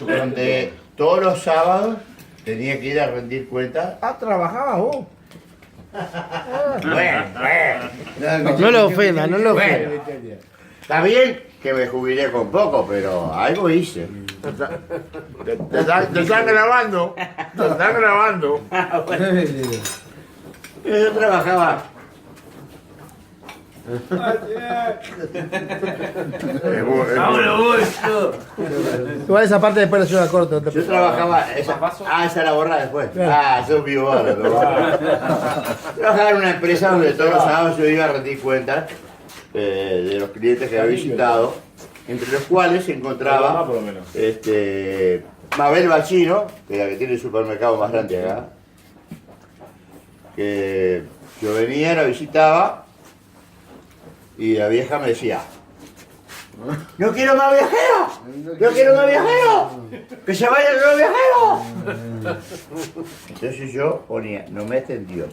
donde todos los sábados tenía que ir a rendir cuentas. Ah, trabajabas vos. Bueno. No lo ofenda, no lo ofenda. Bueno, está bien que me jubilé con poco, pero algo hice. Te están grabando. Te están grabando. Yo trabajaba. Igual esa parte después la ciudad corta. Yo trabajaba. Esa la borra después. Sos vivo ahora. Trabajaba en una empresa donde todos los sábados yo iba a rendir cuentas de los clientes que había visitado, entre los cuales se encontraba Mabel Bachino, que es la que tiene el supermercado más grande acá. Que yo venía, la visitaba y la vieja me decía: ¡no quiero más viajeros! ¡No quiero más viajeros! ¡Que se vayan los viajeros! Entonces yo ponía, no me atendió.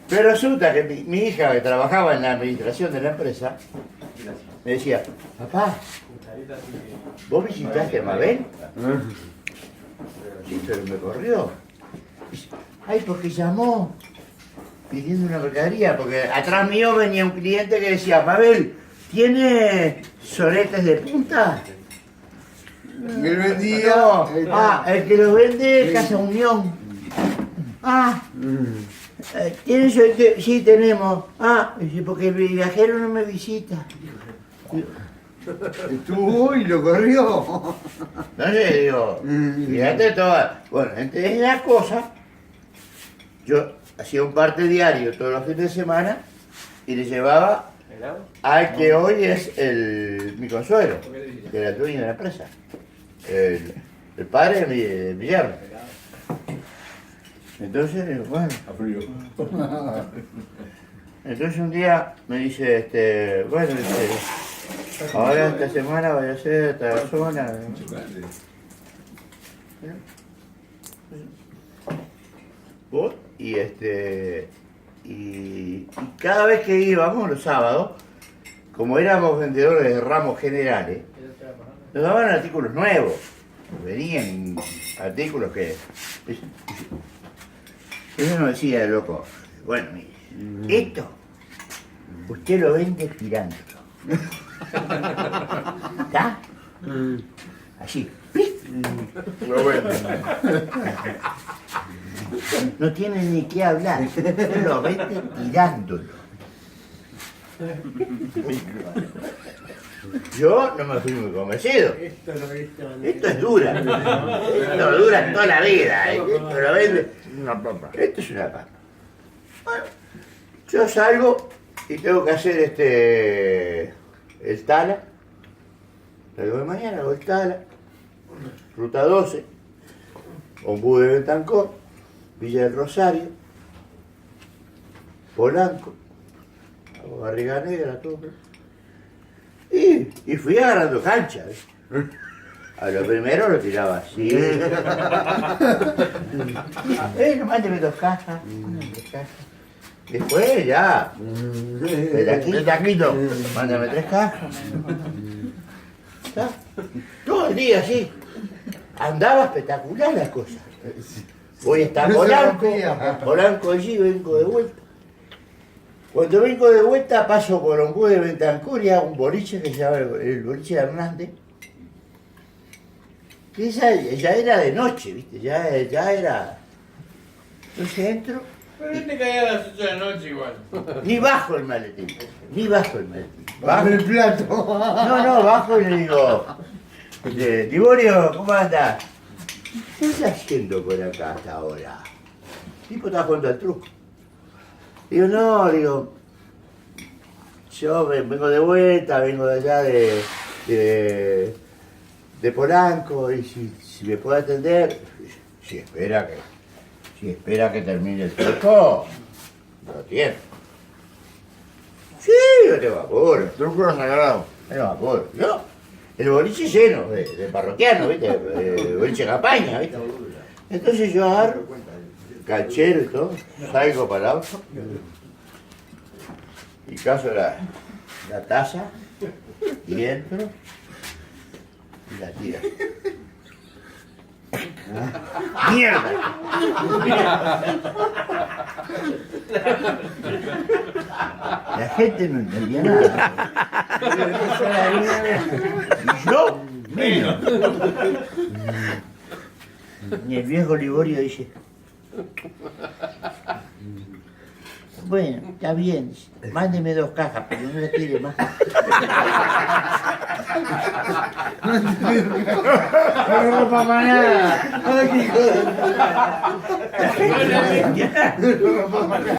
Pero resulta que mi hija, que trabajaba en la administración de la empresa, me decía: papá, ¿vos visitaste a Mabel? Sí, pero me corrió. Ay, porque llamó pidiendo una mercadería, porque atrás mío venía un cliente que decía: Mabel, ¿tiene soletes de punta? Me vendía. No. El que los vende Casa Unión. ¿Tiene soletes? Sí, tenemos. Dice, porque el viajero no me visita. Estuvo y lo corrió. Entonces digo, fíjate toda. Bueno, entre las cosas, yo hacía un parte diario todos los fines de semana y le llevaba al que hoy es mi consuelo, que era el dueño de la empresa, el padre de mi yerno. Entonces, bueno. Entonces un día me dice, bueno, ahora esta semana voy a hacer esta zona. Voy y cada vez que íbamos los sábados, como éramos vendedores de ramos generales, nos daban artículos nuevos. Venían artículos que... Eso nos decía el loco: bueno, mire, esto usted lo vende tirándolo. ¿Está? Así. Lo vende. No tiene ni qué hablar. Usted lo vende tirándolo. Yo no me fui muy convencido. Esto es dura. Esto dura toda la vida. Esto lo vende. Una papa. Esto es una papa. Bueno, yo salgo y tengo que hacer el Tala. Salgo de mañana, hago el Tala. Ruta 12. Ombú de Bentancor. Villa del Rosario. Polanco. Hago Barriga Negra, todo. Y fui agarrando cancha. A lo primero lo tiraba así. Mándeme 2 cajas. Después ya. Petaquito. Mándame 3 cajas. ¿Está? Todo el día así. Andaba espectacular la cosa. Voy a estar Polanco allí, vengo de vuelta. Cuando vengo de vuelta paso por Ombú de Bentancor y hago un boliche que se llama el boliche de Hernández. Que ya era de noche, ¿viste? Ya era... Entonces entro... Pero no te caía a las 8 de la noche igual. Ni bajo el maletín. Bajo el plato. No, bajo y le digo... Tiborio, ¿cómo andás? ¿Qué estás haciendo por acá hasta ahora? El tipo está jugando al truco. Digo, no, yo vengo de vuelta, vengo de allá de Polanco, y si me puede atender, si espera que termine el truco, lo tiene. Sí, no te apuro. El truco era sagrado. No me apuro. Yo, el boliche lleno de parroquianos, ¿viste? Boliche de campaña, ¿viste? Entonces yo agarro, canchero y todo, salgo para el auto y caso la taza y entro Y la tira. ¿Ah? ¡Mierda! La gente no entendía nada. Y yo, menos. Y el viejo Liborio dice: bueno, está bien, mándeme 2 cajas, pero no le quiere más. No ropa para nada. Ay, qué hijo de... La gente no entendía nada.